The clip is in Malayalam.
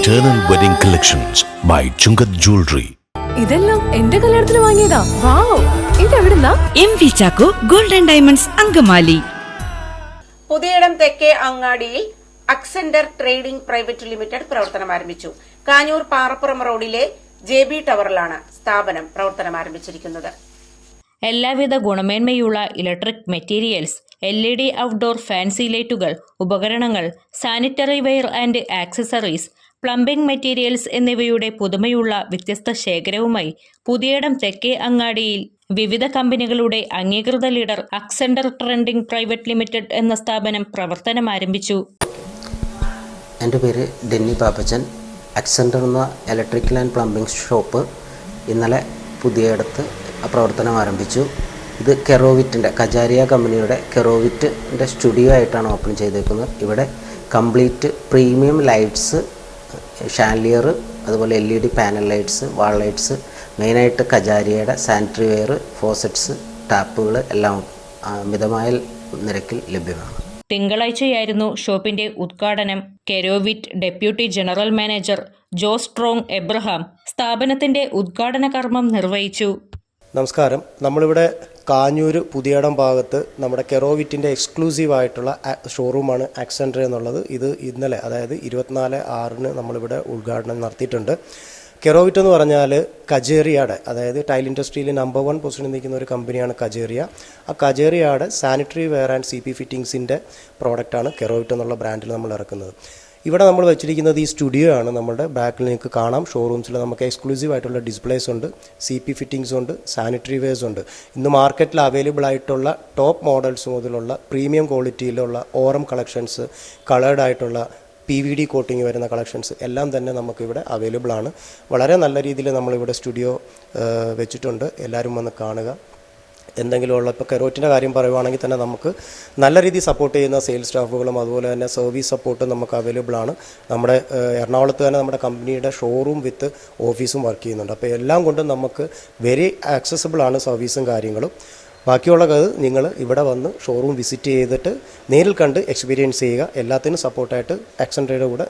Eternal Wedding Collections by Chungat Jewelry. ഇതെല്ലാം എന്റെ കല്യാണത്തിന് വാങ്ങിയതാ. വാവ്, ഇതെവിടുന്നാ? MV Chacko Gold and Diamonds Angamaly. Puthiyidam തെക്കേ അങ്ങാടിയിൽ അക്സെന്റർ ട്രേഡിംഗ് പ്രൈവറ്റ് ലിമിറ്റഡ് പ്രവർത്തനം ആരംഭിച്ചു. കാഞ്ഞൂർ പാറപ്പുറം റോഡിലെ JB ടവറിലാണ് സ്ഥാപനം പ്രവർത്തനം ആരംഭിച്ചിരിക്കുന്നത്. എല്ലാവിധ ഗുണമേന്മയുള്ള electric materials, LED outdoor fancy ലൈറ്റുകൾ, ഉപകരണങ്ങൾ, sanitary ware and accessories, plumbing materials എന്നിവയുടെ പുതുമയുള്ള വ്യത്യസ്ത ശേഖരവുമായി പുതിയിടം തെക്കേ അങ്ങാടിയിൽ വിവിധ കമ്പനികളുടെ അംഗീകൃത ലീഡർ അക്സെന്റർ ട്രേഡിംഗ് പ്രൈവറ്റ് ലിമിറ്റഡ് എന്ന സ്ഥാപനം പ്രവർത്തനം ആരംഭിച്ചു. എൻ്റെ പേര് ഡെന്നി പാപ്പച്ചൻ. അക്സെന്റർ എന്ന ഇലക്ട്രിക്കൽ ആൻഡ് പ്ലംബിംഗ് ഷോപ്പ് ഇന്നലെ പുതിയിടത്ത് പ്രവർത്തനം ആരംഭിച്ചു. ഇത് കെറോവിറ്റിൻ്റെ കജാരിയ കമ്പനിയുടെ കെറോവിറ്റിൻ്റെ സ്റ്റുഡിയോ ആയിട്ടാണ് ഓപ്പൺ ചെയ്തേക്കുന്നത്. ഇവിടെ കംപ്ലീറ്റ് പ്രീമിയം ലൈറ്റ്സ്, ഷാൻലിയർ, അതുപോലെ LED പാനൽ ലൈറ്റ്സ്, വാൾ ലൈറ്റ്സ്, മെയിനായിട്ട് കജാരിയയുടെ സാനിറ്ററി വെയർ, ഫോസറ്റ്സ്, ടാപ്പുകൾ എല്ലാം മിതമായ നിരക്കിൽ ലഭ്യമാണ്. തിങ്കളാഴ്ചയായിരുന്നു ഷോപ്പിന്റെ ഉദ്ഘാടനം. Kerovit deputy general manager Jose strong Abraham സ്ഥാപനത്തിന്റെ ഉദ്ഘാടന കർമ്മം നിർവഹിച്ചു. നമസ്കാരം. നമ്മളിവിടെ കാഞ്ഞൂർ പുതിയടം ഭാഗത്ത് നമ്മുടെ കെറോവിറ്റിൻ്റെ എക്സ്ക്ലൂസീവായിട്ടുള്ള ഷോറൂമാണ് അക്സെന്റർ എന്നുള്ളത്. ഇത് ഇന്നലെ, അതായത് 24/6 നമ്മളിവിടെ ഉദ്ഘാടനം നടത്തിയിട്ടുണ്ട്. കെറോവിറ്റ് എന്ന് പറഞ്ഞാൽ കജേറിയയുടെ, അതായത് ടൈൽ ഇൻഡസ്ട്രിയിൽ നമ്പർ 1 പൊസിഷനിൽ നിൽക്കുന്ന ഒരു കമ്പനിയാണ് കജേറിയ. ആ കജേറിയയുടെ സാനിറ്ററി വെയർ ആൻഡ് CP ഫിറ്റിങ്സിൻ്റെ പ്രോഡക്റ്റാണ് കെറോവിറ്റ് എന്നുള്ള ബ്രാൻഡിൽ നമ്മൾ ഇറക്കുന്നത്. ഇവിടെ നമ്മൾ വെച്ചിരിക്കുന്നത് ഈ സ്റ്റുഡിയോ ആണ്. നമ്മുടെ ബാക്കിൽ നിങ്ങൾക്ക് കാണാം. ഷോറൂംസിൽ നമുക്ക് എക്സ്ക്ലൂസീവ് ആയിട്ടുള്ള ഡിസ്പ്ലേസ് ഉണ്ട്, CP ഫിറ്റിങ്സ് ഉണ്ട്, സാനിറ്ററി വെയർസ് ഉണ്ട്. ഇന്ന് മാർക്കറ്റിൽ അവൈലബിൾ ആയിട്ടുള്ള ടോപ്പ് മോഡൽസ് മുതലുള്ള പ്രീമിയം ക്വാളിറ്റിയിലുള്ള ഓറം കളക്ഷൻസ്, കളേർഡ് ആയിട്ടുള്ള PVD കോട്ടിങ് വരുന്ന കളക്ഷൻസ് എല്ലാം തന്നെ നമുക്കിവിടെ അവൈലബിൾ ആണ്. വളരെ നല്ല രീതിയിൽ നമ്മളിവിടെ സ്റ്റുഡിയോ വെച്ചിട്ടുണ്ട്. എല്ലാവരും വന്ന് കാണുക. എന്തെങ്കിലും ഉള്ള, ഇപ്പോൾ കെറോറ്റിൻ്റെ കാര്യം പറയുവാണെങ്കിൽ തന്നെ നമുക്ക് നല്ല രീതിയിൽ സപ്പോർട്ട് ചെയ്യുന്ന സെയിൽസ് സ്റ്റാഫുകളും അതുപോലെ തന്നെ സർവീസ് സപ്പോർട്ടും നമുക്ക് അവൈലബിൾ ആണ്. നമ്മുടെ എറണാകുളത്ത് തന്നെ നമ്മുടെ കമ്പനിയുടെ ഷോറൂം വിത്ത് ഓഫീസും വർക്ക് ചെയ്യുന്നുണ്ട്. അപ്പോൾ എല്ലാം കൊണ്ടും നമുക്ക് വെരി ആക്സസിബിൾ ആണ് സർവീസും കാര്യങ്ങളും. ബാക്കിയുള്ളത് നിങ്ങൾ ഇവിടെ വന്ന് ഷോറൂം വിസിറ്റ് ചെയ്തിട്ട് നേരിൽ കണ്ട് എക്സ്പീരിയൻസ് ചെയ്യുക. എല്ലാത്തിനും സപ്പോർട്ടായിട്ട് അക്സെന്ററിയുടെ കൂടെ